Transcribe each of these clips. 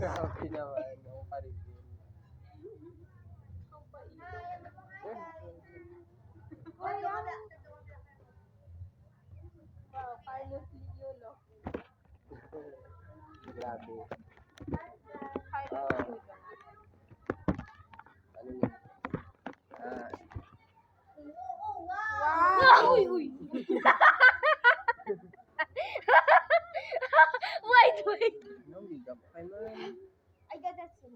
Okay naman. Ako pa rin din. Wow, Carlos Liolo. Grabe. Carlos Liolo. Ano yun? Wow! Uy, uy! Wait! Ano, bigam pa man. I got that soon.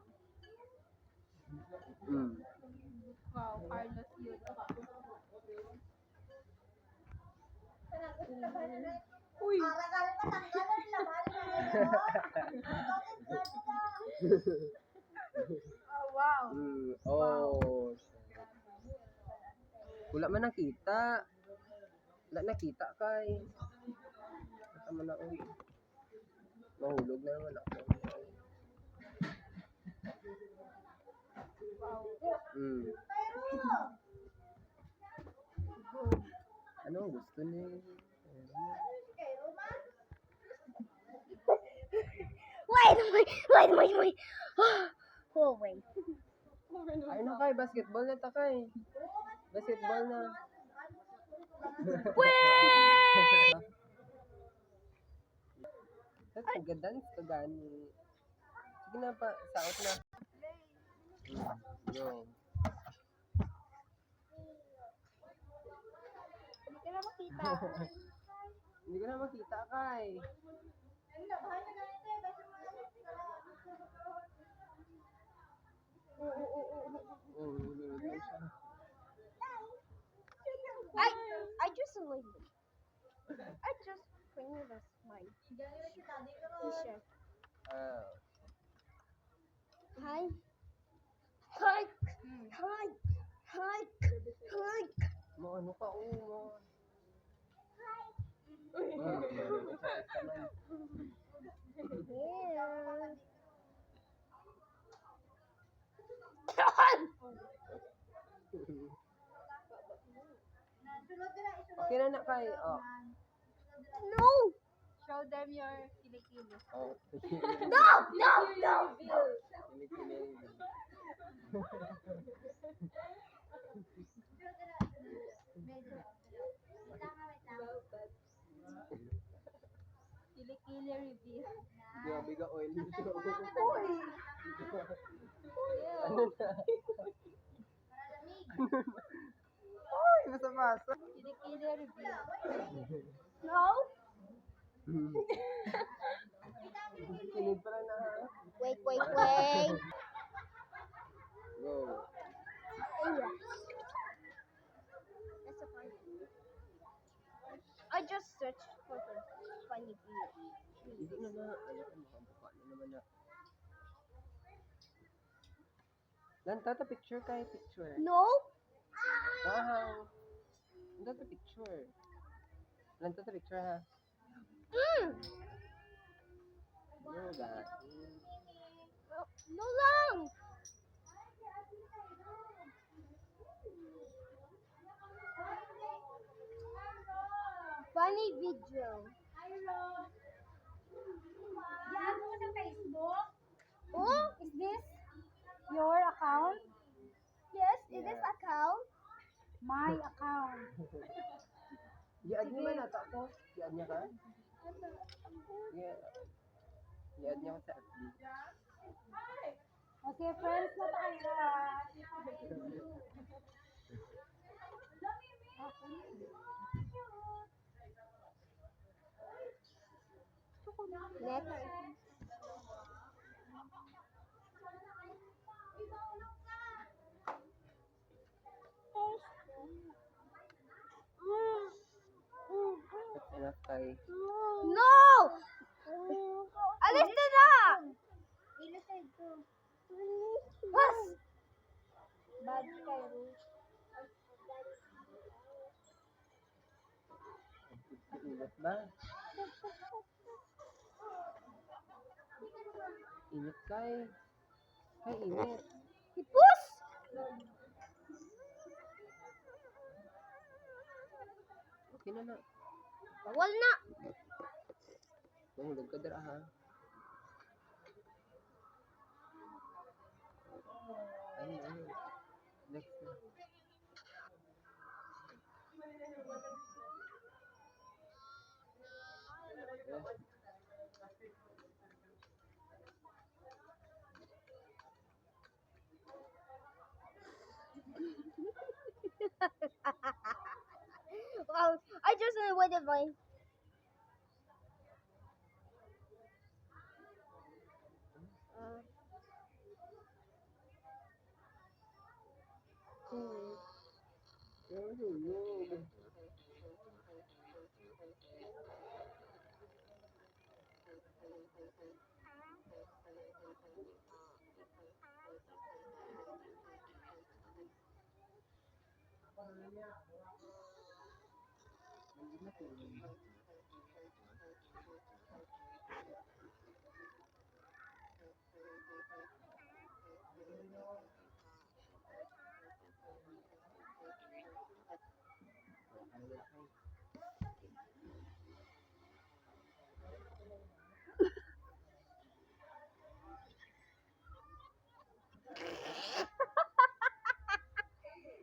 Wow, Carlos Liolo. Uy! Oh, wow. Oh. Wala man nakita. Wala nakita kay. Basta man ako. Mahulog na naman ako. Wow. Ano ang gusto niya? Wait. Oh, wait. Ay na kay, basketball na ta kay. Basketball na. Wait! Tapos nag-dance ka gani. Sige na pa, saot na. Go. Hindi ka na makita. Hindi ka na makita kay. I just landed. I just printed a smile. T-shirt. Hi. Mo ano ka mo. Okay na kay. Oh. No! Show them your kilikili. Oh. No! Kilikili reveal. Grabe ka oil. Uy! Ano na? Ay, masa-masa. Kilikili reveal. No? Kinig pala na. Wait. Go. That's a funny. I just searched for the funny video. Hindi na na. Ano ka makabuka na naman na. Lanta picture kay picture. No? Wow. Lanta picture. Lanta picture ha. No ba? No lang! Funny video. Oh, is this your account? Yes, it is account. My account. I-add niya man ata ko. I-add niya ka? I-add niya ko sa FB. Okay, friends na tayo. Next. That's enough kay. No! Alis na na! Bas! Bad kayo. Init ba? Init kay. Kay init. Ipus! Okay na na. Bawal na! Mahulog ka dira ha. Next na. Eh, Wow, I just waited by. Uh, yun.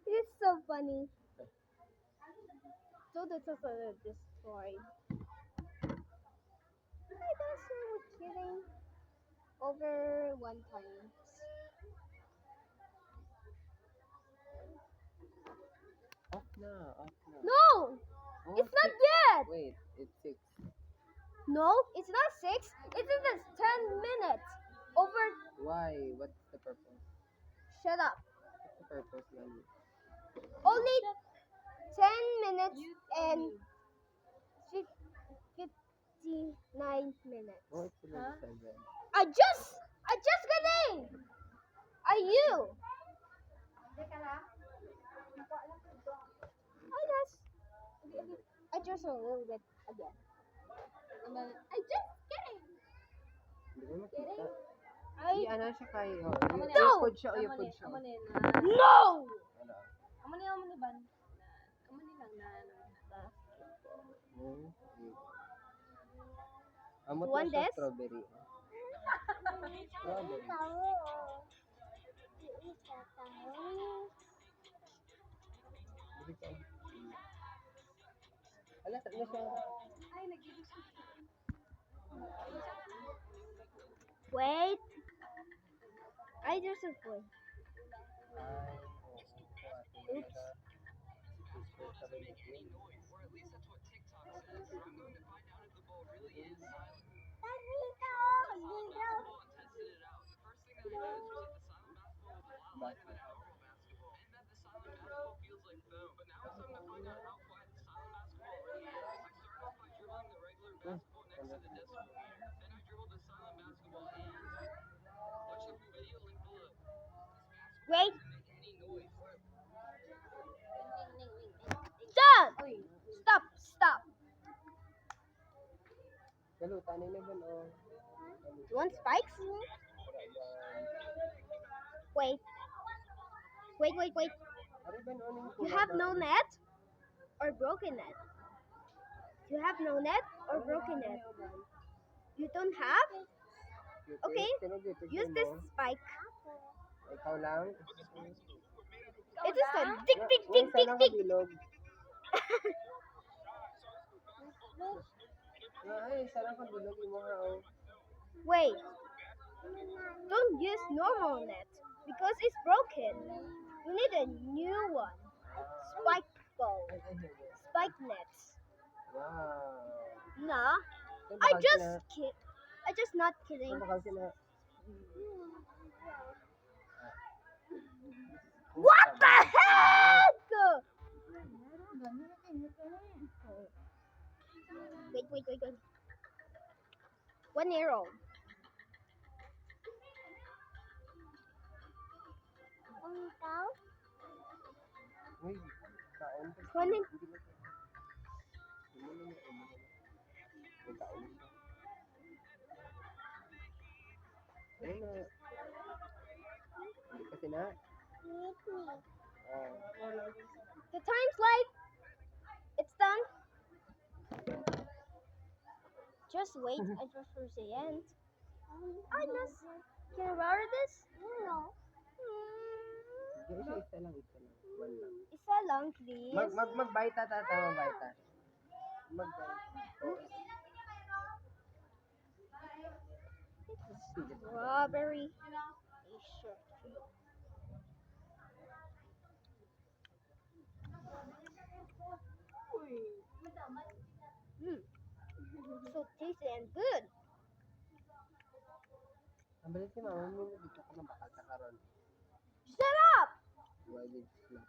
it's so funny. So that's also destroyed. I guess we were kidding. Over one time. Off na, off na. No! Oh, It's not six. yet! Wait, it's 6. No, it's not 6. It's in the 10 minutes. Over. Why? What's the purpose? Shut up. What's the purpose, Lani? Only 10 minutes and 59 minutes. Oh, it's already 7. I just got in! Are you? I just a little bit again. I just kidding. Hindi ko makita. I Di, ano siya kayo? No! Uyapod siya, uyapod siya. No! Ano? Hmm, amot One na siya, this? strawberry. Strawberry. Bili ka. Ala, sa na siya. Wait. I just a boy. Ay, oo. Oops. Wait. Stop! Stop. Kalo, tanay na ba, no? You want spikes? Wait. Wait. Ari ba, no? You have no net or broken net? You have no net or broken net? You don't have? Okay. Use this spike. Ikaw lang? It is a tick. Uy, sana kabilog. Ay, sana kabilog yung mga, oh. Wait. Don't use normal net because it's broken. You need a new one. Spike ball. Spike nets. Wow. Nah. Saan I bakal just sina- kid. I just not kidding. saan bakal sina- What the heck? Wait. 1 arrow. Uy, kaon. One in- May kaon siya. Ayun na. Hindi kasi na. Ah, The time's like it's done. Just wait until first the end. I just can I borrow this? No. Isa lang, isa lang. One lang. Isa lang, please. Magbayta, tata, magbayta. Magbayta. Oh. Strawberry. Sure. So tasty and good. Ang balit si mama mo, dito ka na bakal sa karon. Shut up! Why did you snap?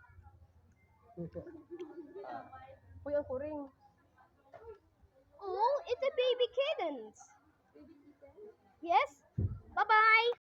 Uy, ang kuring. Oh, it's a baby kittens. Yes. Bye-bye.